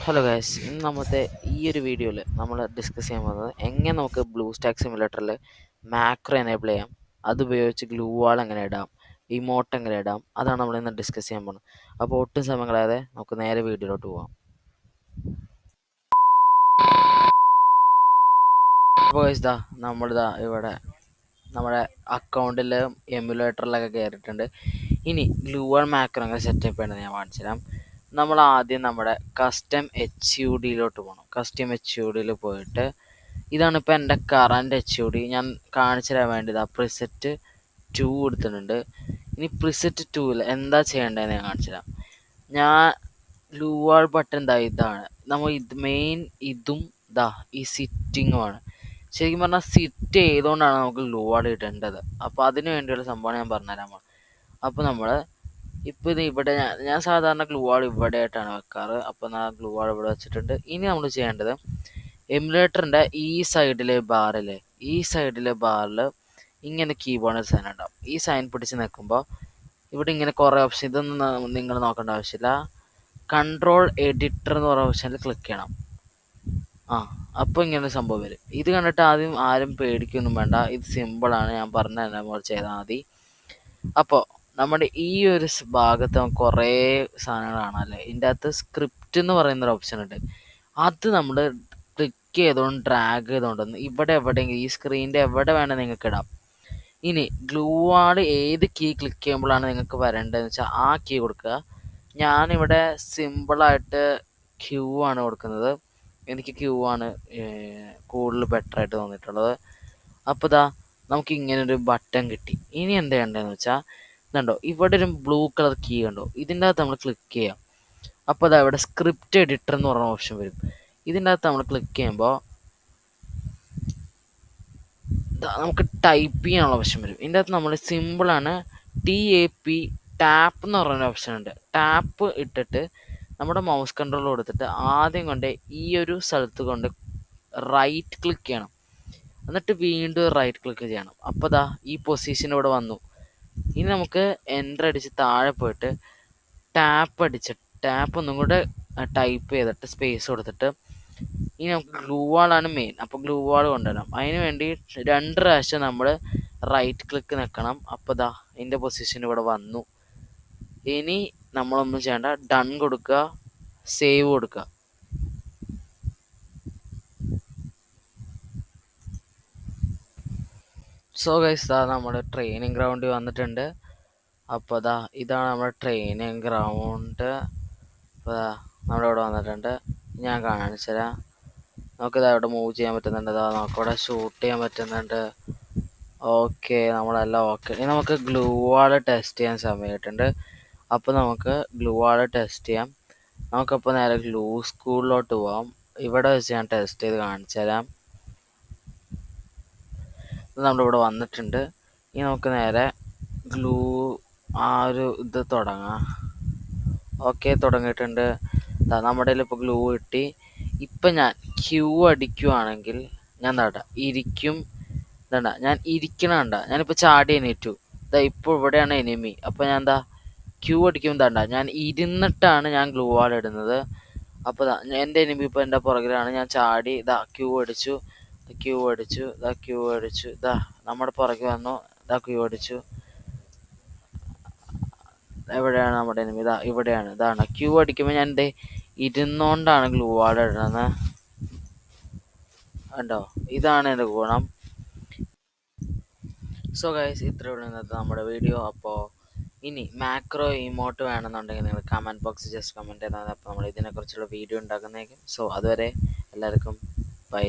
Hello guys, ഇന്ന് നമ്മുടെ ഈ ഒരു വീഡിയോയിൽ നമ്മൾ ഡിസ്കസ് ചെയ്യാൻ പോകുന്നത് എങ്ങനെ നമുക്ക് ബ്ലൂ സ്റ്റാക്ക് സിമുലേറ്ററിൽ മാക്രോ എനേബിൾ ചെയ്യാം, അതുപയോഗിച്ച് ഗ്ലൂ വാൾ എങ്ങനെ ഇടാം, ഇമോട്ട് എങ്ങനെ ഇടാം, അതാണ് നമ്മൾ ഇന്ന് ഡിസ്കസ് ചെയ്യാൻ പോകുന്നത്. അപ്പോൾ ഒട്ടും സമയം കളയാതെ നമുക്ക് നേരെ വീഡിയോയിലോട്ട് പോകാം. അപ്പോൾ ഗൈസ് നമ്മളിതാ ഇവിടെ നമ്മുടെ അക്കൗണ്ടിൽ എമുലേറ്ററിലൊക്കെ കയറിയിട്ടുണ്ട്. ഇനി ഗ്ലൂ വാൾ മാക്രോ എങ്ങനെ സെറ്റപ്പ് ചെയ്യണമെന്ന് ഞാൻ കാണിച്ചു തരാം. നമ്മൾ ആദ്യം നമ്മുടെ കസ്റ്റം HUDയിലോട്ട് പോകണം. കസ്റ്റം HUDയിൽ പോയിട്ട് ഇതാണ് ഇപ്പോൾ എൻ്റെ കറൻറ്റ് HUD. ഞാൻ കാണിച്ചു തരാൻ വേണ്ടിയതാണ് പ്രിസെറ്റ് 2 എടുത്തിട്ടുണ്ട്. ഇനി പ്രിസെറ്റ് 2ൽ എന്താ ചെയ്യേണ്ടതെന്ന് ഞാൻ കാണിച്ചു തരാം. ഞാൻ ഗ്ലൂ വാൾ ബട്ടൺ ഇതാണ് നമ്മൾ മെയിൻ ഇതും ഈ സിറ്റിങ്ങുമാണ്. ശരിക്കും പറഞ്ഞാൽ സിറ്റ് ചെയ്തുകൊണ്ടാണ് നമുക്ക് ഗ്ലൂ വാൾ ഇടേണ്ടത്. അപ്പോൾ അതിന് വേണ്ടിയുള്ള സംഭവമാണ് ഞാൻ പറഞ്ഞുതരാൻ. അപ്പോൾ നമ്മൾ ഇപ്പോൾ ഇത് ഇവിടെ ഞാൻ സാധാരണ ഗ്ലൂ വാൾ ഇവിടെ ആയിട്ടാണ് വെക്കാറ്. അപ്പോൾ ഞാൻ ഗ്ലൂ വാൾ ഇവിടെ വെച്ചിട്ടുണ്ട്. ഇനി നമ്മൾ ചെയ്യേണ്ടത് എമുലേറ്ററിൻ്റെ ഈ സൈഡിലെ ബാറിൽ ഇങ്ങനെ കീബോർഡ് സൈൻ ഉണ്ടാവും. ഈ സൈൻ പിടിച്ച് നിൽക്കുമ്പോൾ ഇവിടെ ഇങ്ങനെ കുറേ ഓപ്ഷൻ, ഇതൊന്നും നിങ്ങൾ നോക്കേണ്ട ആവശ്യമില്ല. കൺട്രോൾ എഡിറ്റർ എന്ന് പറയുന്ന ഓപ്ഷനിൽ ക്ലിക്ക് ചെയ്യണം. അപ്പോൾ ഇങ്ങനെ സംഭവം വരും. ഇത് കണ്ടിട്ട് ആരും പേടിക്കൊന്നും വേണ്ട, ഇത് സിമ്പിളാണ്. ഞാൻ പറഞ്ഞ പോലെ ചെയ്താൽ മതി. അപ്പോൾ നമ്മുടെ ഈ ഒരു ഭാഗത്ത് കുറേ സാധനങ്ങൾ കാണാമല്ലേ. ഇതിൻ്റെ അകത്ത് സ്ക്രിപ്റ്റ് എന്ന് പറയുന്നൊരു ഓപ്ഷൻ ഉണ്ട്. അത് നമ്മൾ ക്ലിക്ക് ചെയ്തുകൊണ്ട് ഡ്രാഗ് ചെയ്തുകൊണ്ടൊന്ന് ഇവിടെ എവിടെയെങ്കിലും ഈ സ്ക്രീനിൻ്റെ എവിടെ വേണേൽ നിങ്ങൾക്ക് ഇടാം. ഇനി ഗ്ലൂ വാൾ ഏത് കീ ക്ലിക്ക് ചെയ്യുമ്പോഴാണ് നിങ്ങൾക്ക് വരേണ്ടതെന്ന് വെച്ചാൽ ആ കീ കൊടുക്കുക. ഞാനിവിടെ സിമ്പിളായിട്ട് ക്യൂ ആണ് കൊടുക്കുന്നത്. എനിക്ക് ക്യൂ ആണ് കൂടുതൽ ബെറ്ററായിട്ട് തോന്നിയിട്ടുള്ളത്. അപ്പോൾ നമുക്ക് ഇങ്ങനൊരു ബട്ടൺ കിട്ടി. ഇനി എന്താ ചെയ്യേണ്ടതെന്ന് വെച്ചാൽ ഇതുണ്ടോ, ഇവിടെ ഒരു ബ്ലൂ കളർ കീ കണ്ടോ, ഇതിൻ്റെ അകത്ത് നമ്മൾ ക്ലിക്ക് ചെയ്യാം. അപ്പോൾ ഇവിടെ സ്ക്രിപ്റ്റ് എഡിറ്റർ എന്ന് പറഞ്ഞ ഓപ്ഷൻ വരും. ഇതിൻ്റെ അകത്ത് നമ്മൾ ക്ലിക്ക് ചെയ്യുമ്പോൾ നമുക്ക് ടൈപ്പ് ചെയ്യാനുള്ള ഓപ്ഷൻ വരും. ഇതിൻ്റെ അകത്ത് നമ്മൾ സിമ്പിളാണ് TAP ടാപ്പ് എന്ന് പറയുന്ന ഓപ്ഷൻ ഉണ്ട്. ടാപ്പ് ഇട്ടിട്ട് നമ്മുടെ മൗസ് കൺട്രോൾ കൊടുത്തിട്ട് ആദ്യം കൊണ്ട് ഈ ഒരു സ്ഥലത്ത് കൊണ്ട് റൈറ്റ് ക്ലിക്ക് ചെയ്യണം. എന്നിട്ട് വീണ്ടും റൈറ്റ് ക്ലിക്ക് ചെയ്യണം. അപ്പോൾ ഈ പൊസിഷൻ ഇവിടെ വന്നു. ഇനി നമുക്ക് എൻ്റർ അടിച്ച് താഴെ പോയിട്ട് ടാപ്പ് ഒന്നും കൂടെ ടൈപ്പ് ചെയ്തിട്ട് സ്പേസ് കൊടുത്തിട്ട് ഇനി നമുക്ക് ഗ്ലൂ വാളാണ് മെയിൻ. അപ്പോൾ ഗ്ലൂ വാൾ കൊണ്ടുവരണം. അതിന് വേണ്ടി 2 പ്രാവശ്യം നമ്മൾ റൈറ്റ് ക്ലിക്ക് നിൽക്കണം. അപ്പോൾ ഇതിൻ്റെ പൊസിഷൻ ഇവിടെ വന്നു. ഇനി നമ്മളൊന്നും ചെയ്യേണ്ട, ഡൺ കൊടുക്കുക, സേവ് കൊടുക്കുക. സോ ഗൈസ് നമ്മുടെ ട്രെയിനിങ് ഗ്രൗണ്ടിൽ വന്നിട്ടുണ്ട്. അപ്പോൾ ഇതാണ് നമ്മുടെ ട്രെയിനിങ് ഗ്രൗണ്ട്. അപ്പോൾ നമ്മളിവിടെ വന്നിട്ടുണ്ട്. ഞാൻ കാണിച്ചു തരാം. നമുക്കിത് അവിടെ മൂവ് ചെയ്യാൻ പറ്റുന്നുണ്ട്. നമുക്കിവിടെ ഷൂട്ട് ചെയ്യാൻ പറ്റുന്നുണ്ട്. ഓക്കെ, നമ്മളെല്ലാം ഓക്കെ. ഇനി നമുക്ക് ഗ്ലൂ വാൾ ടെസ്റ്റ് ചെയ്യാൻ സമയമായിട്ടുണ്ട്. അപ്പോൾ നമുക്ക് ഗ്ലൂ വാൾ ടെസ്റ്റ് ചെയ്യാം. നമുക്കപ്പോൾ നേരെ ഗ്ലൂ സ്കൂളിലോട്ട് പോവാം. ഇവിടെ വെച്ച് ഞാൻ ടെസ്റ്റ് ചെയ്ത് കാണിച്ചു തരാം. നമ്മളിവിടെ വന്നിട്ടുണ്ട്. ഇനി നമുക്ക് നേരെ ഗ്ലൂ ഇത് തുടങ്ങാം. ഓക്കെ, തുടങ്ങിയിട്ടുണ്ട്. നമ്മുടെ ഇപ്പോൾ ഗ്ലൂ കിട്ടി. ഇപ്പം ഞാൻ ക്യൂ അടിക്കുവാണെങ്കിൽ ഞാൻ ഇരിക്കും. ഞാൻ ഇരിക്കണണ്ട, ഞാനിപ്പോൾ ചാടി എണീറ്റു. ഇപ്പോൾ ഇവിടെയാണ് എനിമി. അപ്പോൾ ഞാൻ ക്യൂ അടിക്കുമ്പോൾ ഞാൻ ഇരുന്നിട്ടാണ് ഞാൻ ഗ്ലൂ വാൾ ഇടുന്നത്. അപ്പോൾ എൻ്റെ എനിമി ഇപ്പോൾ എൻ്റെ പുറകിലാണ്. ഞാൻ ചാടി ക്യൂ അടിച്ചു. നമ്മുടെ പുറകെ വന്നു. ക്യൂ അടിച്ചു. എവിടെയാണ് നമ്മുടെ എനിമി? ഇവിടെയാണ്. ഇതാണ് ക്യൂ അടിക്കുമ്പോൾ ഞാൻ ഇരുന്നോണ്ടാണ് ഗ്ലൂ വാൾ ഇടുന്നത്. കണ്ടോ, ഇതാണ് എൻ്റെ ഗുണം. സോ ഗൈസ്, ഇത്രയുള്ള ഇന്നത്തെ നമ്മുടെ വീഡിയോ. അപ്പോൾ ഇനി മാക്രോ ഇമോട്ട് വേണമെന്നുണ്ടെങ്കിൽ നിങ്ങൾ കമൻറ്റ് ബോക്സിൽ ജസ്റ്റ് കമൻറ്റ് ചെയ്താൽ അപ്പോൾ നമ്മൾ ഇതിനെക്കുറിച്ചുള്ള വീഡിയോ ഉണ്ടാക്കുന്നതായിരിക്കും. സോ അതുവരെ എല്ലാവർക്കും ബൈ.